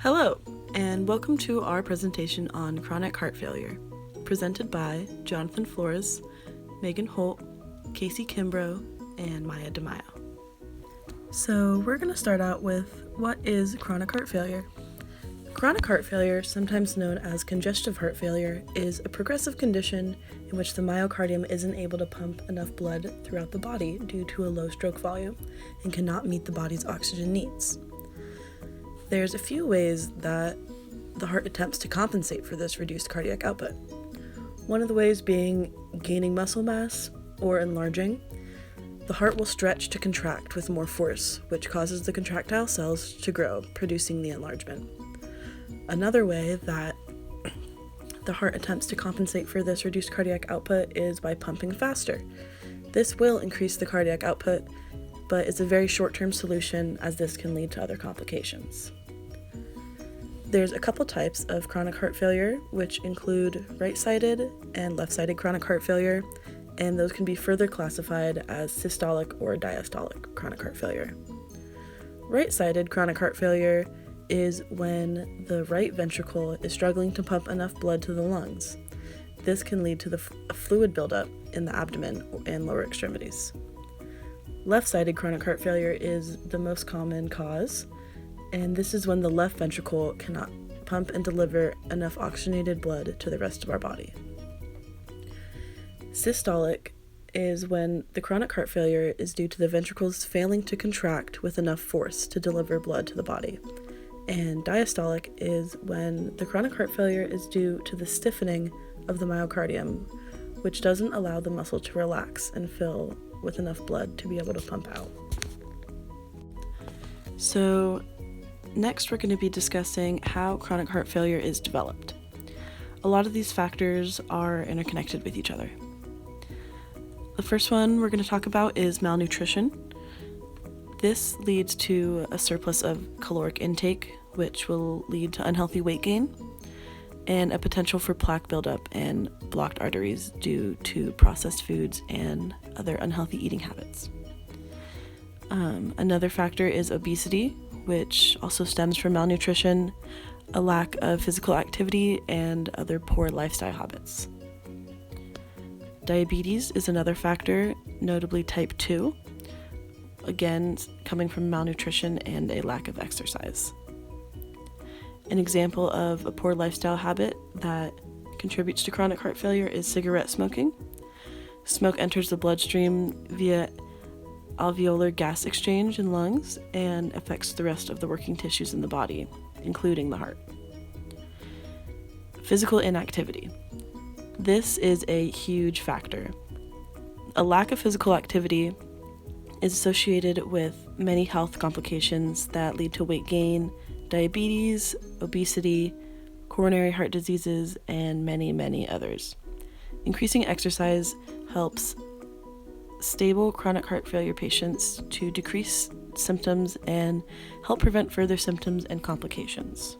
Hello, and welcome to our presentation on chronic heart failure, presented by Jonathan Flores, Megan Holt, Casey Kimbrough, and Maya DeMaio. So we're going to start out with what is chronic heart failure. Chronic heart failure, sometimes known as congestive heart failure, is a progressive condition in which the myocardium isn't able to pump enough blood throughout the body due to a low stroke volume and cannot meet the body's oxygen needs. There's a few ways that the heart attempts to compensate for this reduced cardiac output. One of the ways being gaining muscle mass or enlarging. The heart will stretch to contract with more force, which causes the contractile cells to grow, producing the enlargement. Another way that the heart attempts to compensate for this reduced cardiac output is by pumping faster. This will increase the cardiac output, but it's a very short-term solution as this can lead to other complications. There's a couple types of chronic heart failure, which include right-sided and left-sided chronic heart failure, and those can be further classified as systolic or diastolic chronic heart failure. Right-sided chronic heart failure is when the right ventricle is struggling to pump enough blood to the lungs. This can lead to the fluid buildup in the abdomen and lower extremities. Left-sided chronic heart failure is the most common cause, and this is when the left ventricle cannot pump and deliver enough oxygenated blood to the rest of our body. Systolic is when the chronic heart failure is due to the ventricles failing to contract with enough force to deliver blood to the body. And diastolic is when the chronic heart failure is due to the stiffening of the myocardium, which doesn't allow the muscle to relax and fill with enough blood to be able to pump out. So next we're going to be discussing how chronic heart failure is developed. A lot of these factors are interconnected with each other. The first one we're going to talk about is malnutrition. This leads to a surplus of caloric intake, which will lead to unhealthy weight gain, and a potential for plaque buildup and blocked arteries due to processed foods and other unhealthy eating habits. Another factor is obesity, which also stems from malnutrition, a lack of physical activity, and other poor lifestyle habits. Diabetes is another factor, notably type 2, again coming from malnutrition and a lack of exercise. An example of a poor lifestyle habit that contributes to chronic heart failure is cigarette smoking. Smoke enters the bloodstream via alveolar gas exchange in lungs and affects the rest of the working tissues in the body, including the heart. Physical inactivity. This is a huge factor. A lack of physical activity is associated with many health complications that lead to weight gain, diabetes, obesity, coronary heart diseases, and many, many others. Increasing exercise helps stable chronic heart failure patients to decrease symptoms and help prevent further symptoms and complications.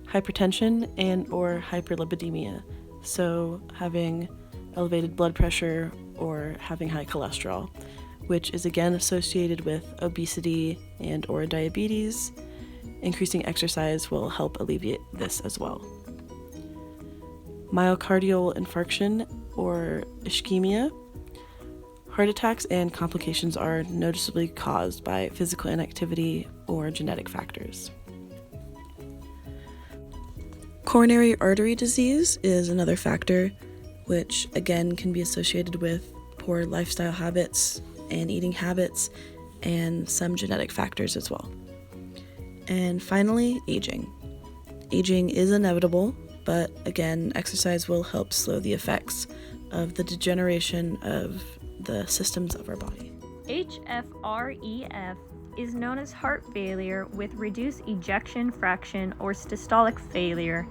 Hypertension and or hyperlipidemia, so having elevated blood pressure or having high cholesterol, which is again associated with obesity and or diabetes. Increasing exercise will help alleviate this as well. Myocardial infarction or ischemia. Heart attacks and complications are noticeably caused by physical inactivity or genetic factors. Coronary artery disease is another factor, which again can be associated with poor lifestyle habits and eating habits and some genetic factors as well. And finally, aging. Aging is inevitable, but again, exercise will help slow the effects of the degeneration of the systems of our body. HFrEF is known as heart failure with reduced ejection fraction or systolic failure,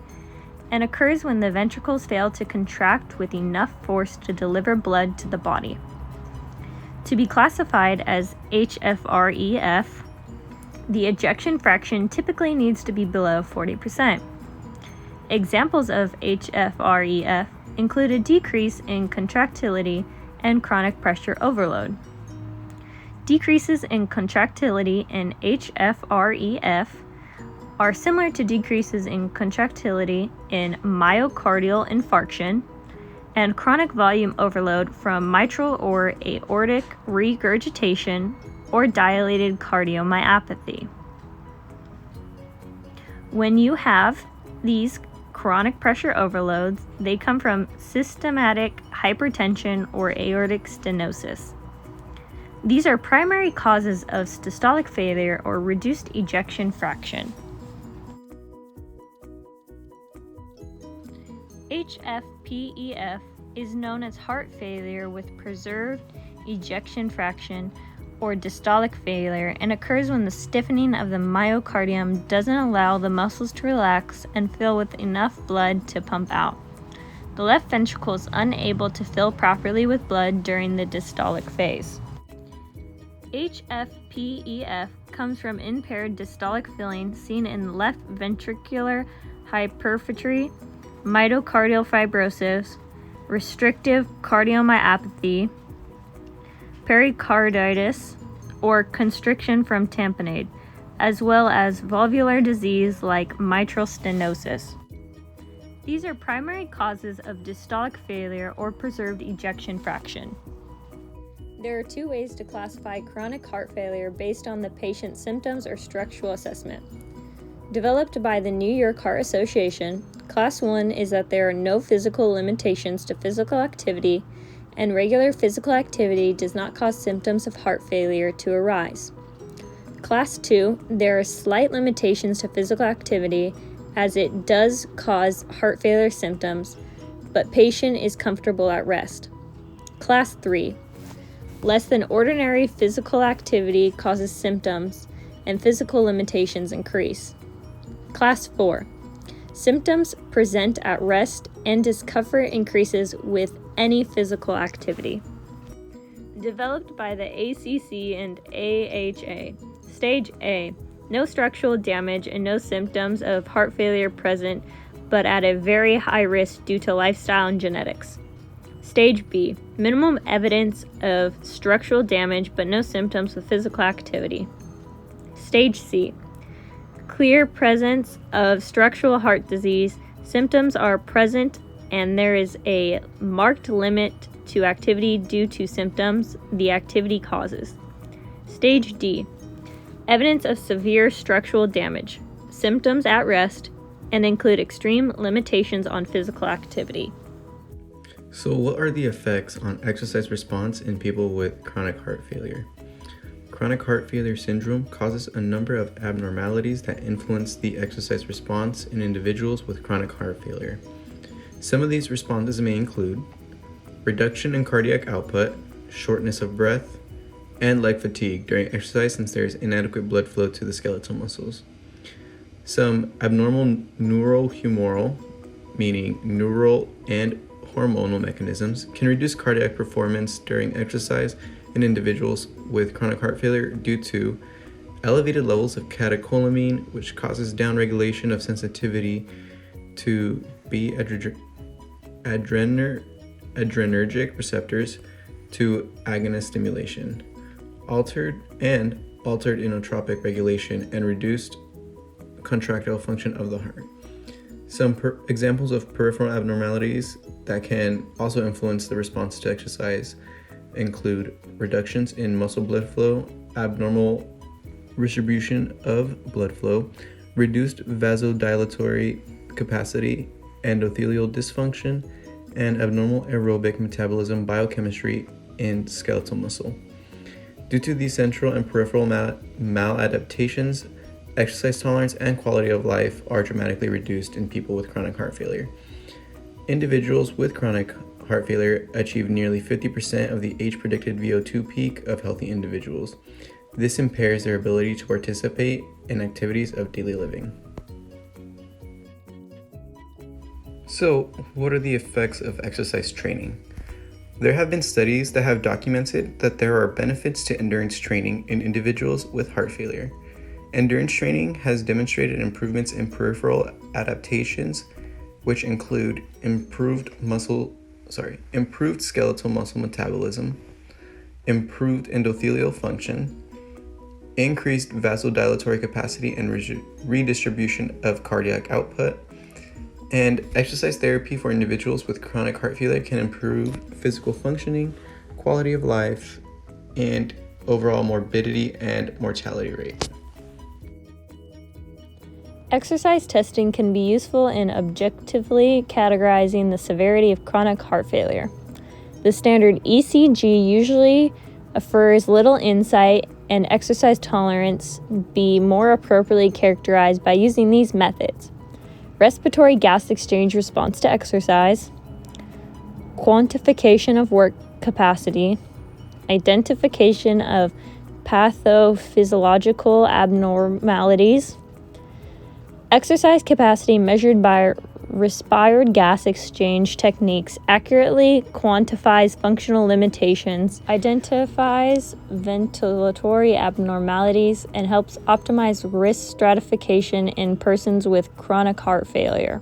and occurs when the ventricles fail to contract with enough force to deliver blood to the body. To be classified as HFrEF, the ejection fraction typically needs to be below 40%. Examples of HFrEF include a decrease in contractility and chronic pressure overload. Decreases in contractility in HFrEF are similar to decreases in contractility in myocardial infarction and chronic volume overload from mitral or aortic regurgitation or dilated cardiomyopathy. When you have these chronic pressure overloads, they come from systematic hypertension or aortic stenosis. These are primary causes of systolic failure or reduced ejection fraction. HFpEF is known as heart failure with preserved ejection fraction or diastolic failure and occurs when the stiffening of the myocardium doesn't allow the muscles to relax and fill with enough blood to pump out. The left ventricle is unable to fill properly with blood during the diastolic phase. HFpEF comes from impaired diastolic filling seen in left ventricular hypertrophy, myocardial fibrosis, restrictive cardiomyopathy, pericarditis, or constriction from tamponade, as well as valvular disease like mitral stenosis. These are primary causes of diastolic failure or preserved ejection fraction. There are two ways to classify chronic heart failure based on the patient's symptoms or structural assessment. Developed by the New York Heart Association, Class 1 is that there are no physical limitations to physical activity, and regular physical activity does not cause symptoms of heart failure to arise. Class 2, there are slight limitations to physical activity as it does cause heart failure symptoms, but patient is comfortable at rest. Class 3, less than ordinary physical activity causes symptoms and physical limitations increase. Class 4, symptoms present at rest and discomfort increases with any physical activity. Developed by the ACC and AHA. Stage A, no structural damage and no symptoms of heart failure present, but at a very high risk due to lifestyle and genetics. Stage B, minimum evidence of structural damage but no symptoms of physical activity. Stage C, clear presence of structural heart disease, symptoms are present, and there is a marked limit to activity due to symptoms the activity causes. Stage D, evidence of severe structural damage, symptoms at rest, and include extreme limitations on physical activity. So what are the effects on exercise response in people with chronic heart failure? Chronic heart failure syndrome causes a number of abnormalities that influence the exercise response in individuals with chronic heart failure. Some of these responses may include reduction in cardiac output, shortness of breath, and leg fatigue during exercise since there is inadequate blood flow to the skeletal muscles. Some abnormal neurohumoral, meaning neural and hormonal mechanisms, can reduce cardiac performance during exercise in individuals with chronic heart failure due to elevated levels of catecholamine, which causes downregulation of sensitivity to adrenergic receptors to agonist stimulation, altered inotropic regulation, and reduced contractile function of the heart. Some examples of peripheral abnormalities that can also influence the response to exercise include reductions in muscle blood flow, abnormal distribution of blood flow, reduced vasodilatory capacity, endothelial dysfunction, and abnormal aerobic metabolism biochemistry in skeletal muscle. Due to these central and peripheral maladaptations, exercise tolerance and quality of life are dramatically reduced in people with chronic heart failure. Individuals with chronic heart failure achieve nearly 50% of the age-predicted VO2 peak of healthy individuals. This impairs their ability to participate in activities of daily living. So, what are the effects of exercise training? There have been studies that have documented that there are benefits to endurance training in individuals with heart failure. Endurance training has demonstrated improvements in peripheral adaptations, which include improved skeletal muscle metabolism, improved endothelial function, increased vasodilatory capacity and redistribution of cardiac output. And exercise therapy for individuals with chronic heart failure can improve physical functioning, quality of life, and overall morbidity and mortality rate. Exercise testing can be useful in objectively categorizing the severity of chronic heart failure. The standard ECG usually offers little insight, and exercise tolerance be more appropriately characterized by using these methods: respiratory gas exchange response to exercise, quantification of work capacity, identification of pathophysiological abnormalities. Exercise capacity measured by respired gas exchange techniques accurately quantifies functional limitations, identifies ventilatory abnormalities, and helps optimize risk stratification in persons with chronic heart failure.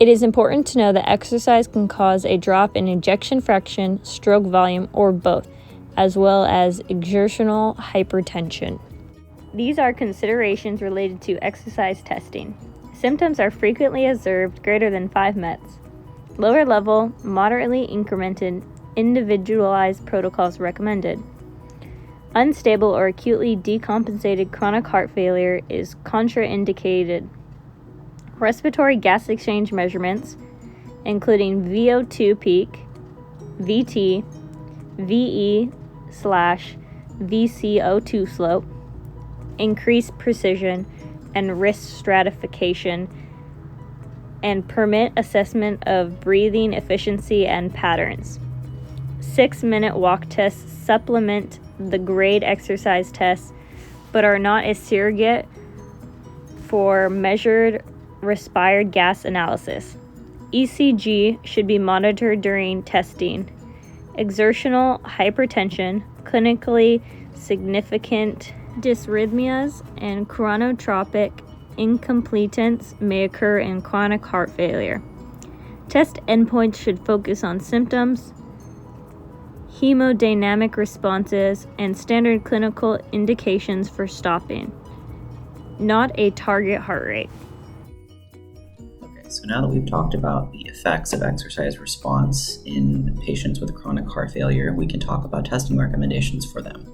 It is important to know that exercise can cause a drop in ejection fraction, stroke volume, or both, as well as exertional hypertension. These are considerations related to exercise testing. Symptoms are frequently observed greater than 5 METs. Lower level, moderately incremented, individualized protocols recommended. Unstable or acutely decompensated chronic heart failure is contraindicated. Respiratory gas exchange measurements, including VO2 peak, VT, VE/VCO2 slope, increased precision, and risk stratification, and permit assessment of breathing efficiency and patterns. 6-minute walk tests supplement the grade exercise tests, but are not a surrogate for measured respired gas analysis. ECG should be monitored during testing. Exertional hypertension, clinically significant dysrhythmias, and chronotropic incompetence may occur in chronic heart failure. Test endpoints should focus on symptoms, hemodynamic responses, and standard clinical indications for stopping, not a target heart rate. Okay, so now that we've talked about the effects of exercise response in patients with chronic heart failure, we can talk about testing recommendations for them.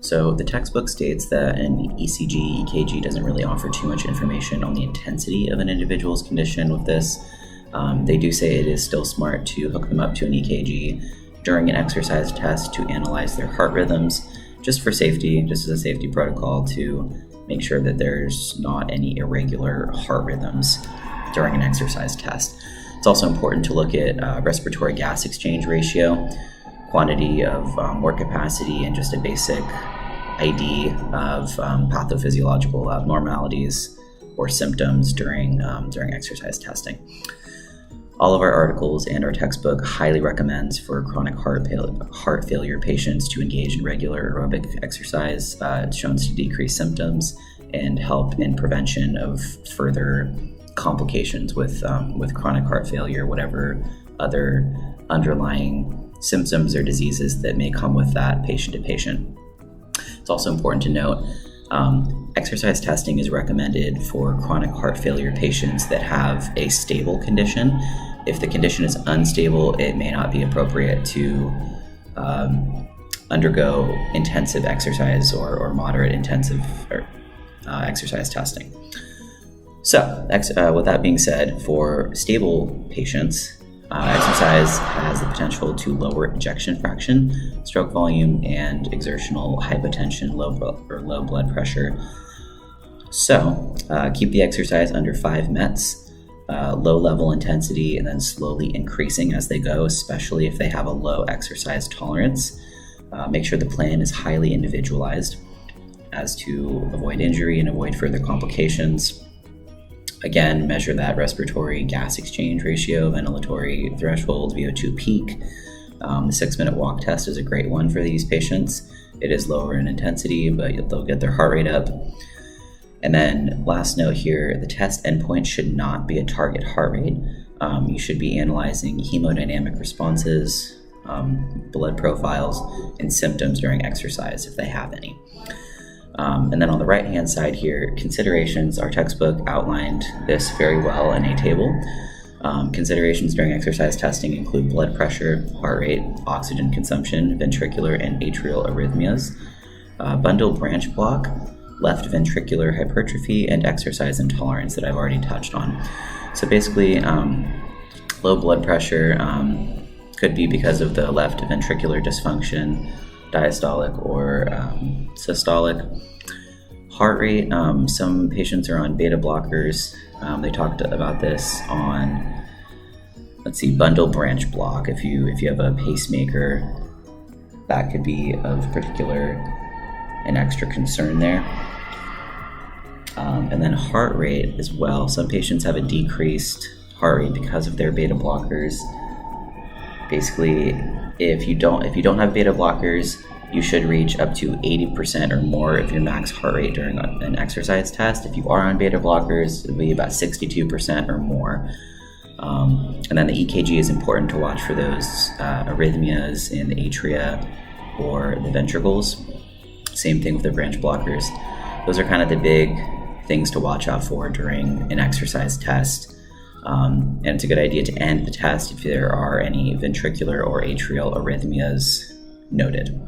So the textbook states that an ECG, EKG doesn't really offer too much information on the intensity of an individual's condition with this. They do say it is still smart to hook them up to an EKG during an exercise test to analyze their heart rhythms, just for safety, just as a safety protocol to make sure that there's not any irregular heart rhythms during an exercise test. It's also important to look at respiratory gas exchange ratio, quantity of work capacity, and just a basic ID of pathophysiological abnormalities or symptoms during exercise testing. All of our articles and our textbook highly recommends for chronic heart failure patients to engage in regular aerobic exercise. It's shown to decrease symptoms and help in prevention of further complications with chronic heart failure, whatever other underlying symptoms or diseases that may come with that patient to patient. It's also important to note exercise testing is recommended for chronic heart failure patients that have a stable condition. If the condition is unstable, it may not be appropriate to undergo intensive exercise or moderate intensive exercise testing. So, with that being said, for stable patients, exercise has the potential to lower ejection fraction, stroke volume, and exertional hypotension, low blood pressure. So, keep the exercise under 5 METs, low level intensity, and then slowly increasing as they go, especially if they have a low exercise tolerance. Make sure the plan is highly individualized as to avoid injury and avoid further complications. Again, measure that respiratory gas exchange ratio, ventilatory threshold, VO2 peak. The 6-minute walk test is a great one for these patients. It is lower in intensity, but they'll get their heart rate up. And then last note here, the test endpoint should not be a target heart rate. You should be analyzing hemodynamic responses, blood profiles, and symptoms during exercise if they have any. And then on the right-hand side here, considerations, our textbook outlined this very well in a table. Considerations during exercise testing include blood pressure, heart rate, oxygen consumption, ventricular and atrial arrhythmias, bundle branch block, left ventricular hypertrophy, and exercise intolerance that I've already touched on. So basically, low blood pressure could be because of the left ventricular dysfunction, diastolic or systolic. Heart rate, some patients are on beta blockers. They talked about this on, bundle branch block. If you have a pacemaker, that could be of an extra concern there. And then heart rate as well. Some patients have a decreased heart rate because of their beta blockers. Basically, if you don't have beta blockers, you should reach up to 80% or more of your max heart rate during an exercise test. If you are on beta blockers, it'll be about 62% or more. And then the EKG is important to watch for those arrhythmias in the atria or the ventricles. Same thing with the branch blockers. Those are kind of the big things to watch out for during an exercise test. And it's a good idea to end the test if there are any ventricular or atrial arrhythmias noted.